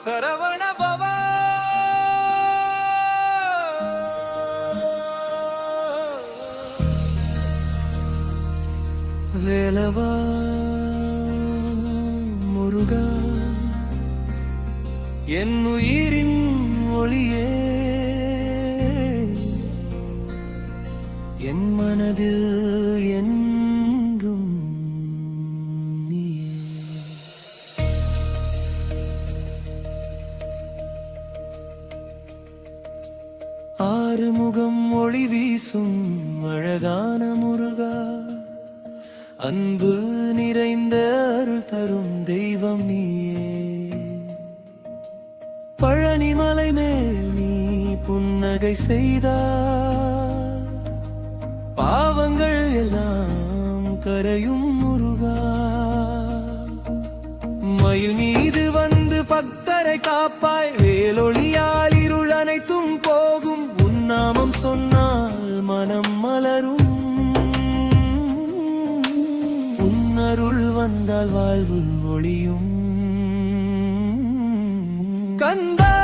சரவண பவா வேலவா முருகா என் உயிரின் ஒளியே என் மனதில் என்றும் நீயே. ஆறுமுகம் ஒளி வீசும் அழகான முருகா, அன்பு நிறைந்த அருள் தரும் தெய்வம் நீயே. பழனிமலை மேல் நீ புன்னகை செய்தார், பாவங்கள் எல்லாம் கரையும் முருகா. மயில் மீது வந்து பக்தரை காப்பாய், வேலொளியால் இருள் அனைத்தும் போகும். உன்னாமம் சொன்னால் மனம் மலரும், உன்னருள் வந்தால் வாழ்வு ஒளியும். கந்தா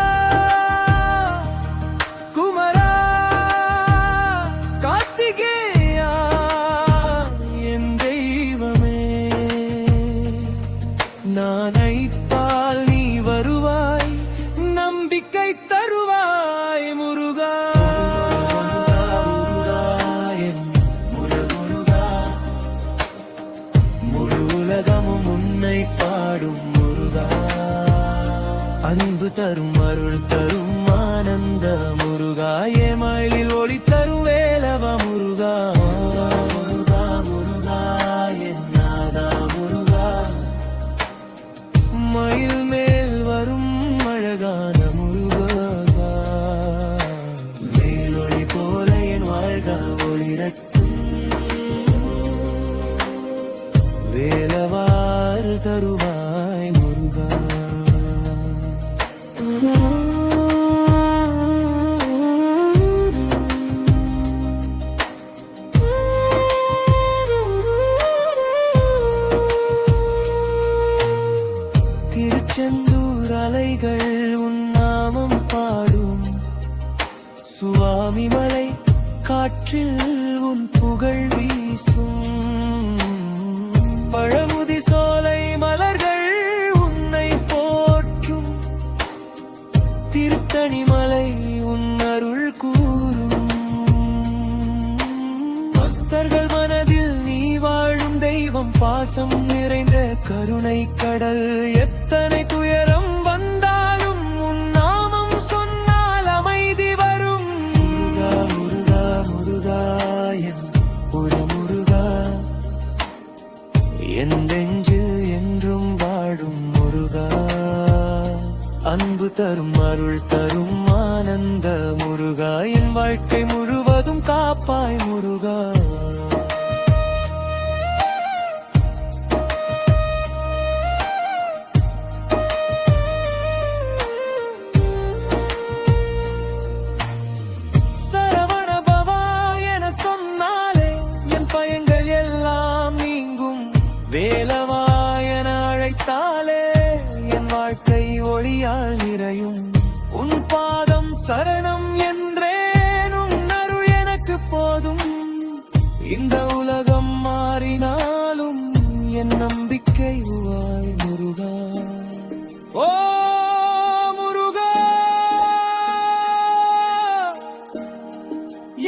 குமரா கார்த்திகேயா என் தெய்வமே, நான் அழைத்தால் நீ வருவாய், நம்பிக்கை தருவாய் முருகா. முழு உலகமும் உன்னை பாடும் முருகா, அன்பு தரும் அருள் தரும் ஆனந்த முருகா. ஏமாயிலில் ஒளி தரும் வேலவ முருகா. முருகா முருகா என் நாதா முருகா, மயில் மேல் வரும் அழகான முருகா. வேலொளி போல என் வாழ்க ஒளிரட்டும், வேலவாறு தருவாய் முருகா. திருச்செந்தூர் அலைகள் உன்னாமம் பாடும், சுவாமி மலை காற்றில் உன் புகழ் வீசும். பழமுதி சோலை மலர்கள் உன்னை போற்றும், திருத்தணி மலை உன் அருள் கூறும். பக்தர்கள் மனதில் நீ வாழும் தெய்வம், பாசம் நிறைந்த கருணை கடல். எத்தனை துயரம் வந்தாலும் உன் நாமம் சொன்னால் அமைதி வரும். முருகா முருகா முருகா என் ஒரு முருகா, என் நெஞ்சில் என்றும் வாழும் முருகா. அன்பு தரும் அருள் தரும் ஆனந்த முருகா, என் வாழ்க்கை முழுவதும் காப்பாய் முருகா. சரவண பவா என சொன்னாலே என் பயங்கள் எல்லாம் நீங்கும். வேலவா என அழைத்தாலே என் வாழ்க்கை ஒளியால் நிறையும். உன் பாதம் சரணம் என்றேன், உன் அருள் எனக்கு போதும். இந்த உலகம் மாறினாலும் என் நம்பிக்கை உவாய் முருகா. ஓ முருகா,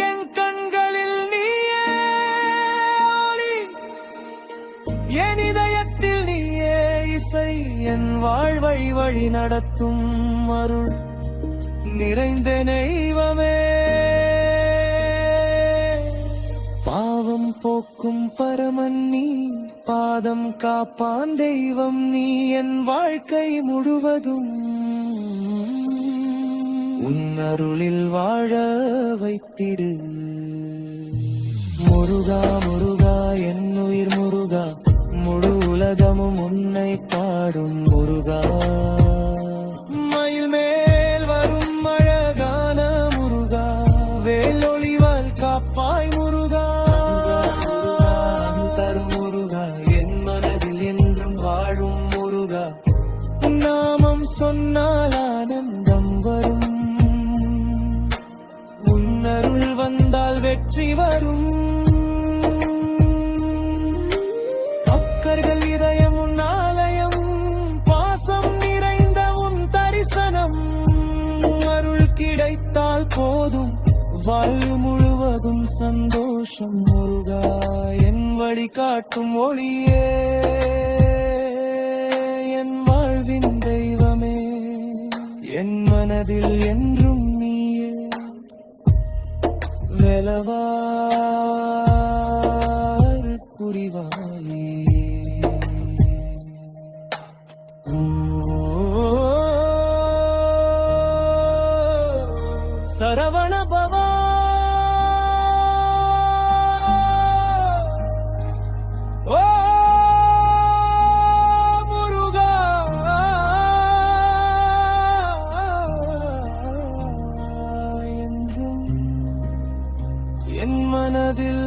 என் கண்களில் நீயே ஒளி, என் இதயத்தில் நீயே இசை. என் வாழ்வழி வழி நடத்தும் அருள் நிறைந்த தெய்வமே. பாவம் போக்கும் பரமன் நீ, பாதம் காப்பான் தெய்வம் நீ. என் வாழ்க்கை முழுவதும் உன் அருளில் வாழ வைத்திடு முருகா. முருகா என் உயிர் முருகா, முழு உலகமும் உன்னை பாடும் முருகா. மயில் மேல் வரும் அழகான முருகா, வேலொளிவால் காப்பாய் முருகா. தரும் முருகா, என் மனதில் என்றும் வாழும் முருகா. நாமம் சொன்னால் போற்றி வரும் பக்தர்கள் இதயம் உன் ஆலயம், பாசம் நிறைந்த உன் தரிசனம். அருள் கிடைத்தால் போதும், வாழ்வு முழுவதும் சந்தோஷம். முருகா என் வழி காட்டும் ஒளியே, என் வாழ்வின் தெய்வமே, என் மனதில் என்றும் நீயே. வேலவார் புரிவாயே. சரவண பவா ஓ முருகா, என்றும் என் மனதில்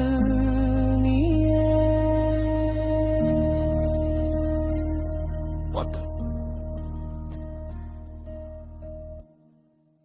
நீயே.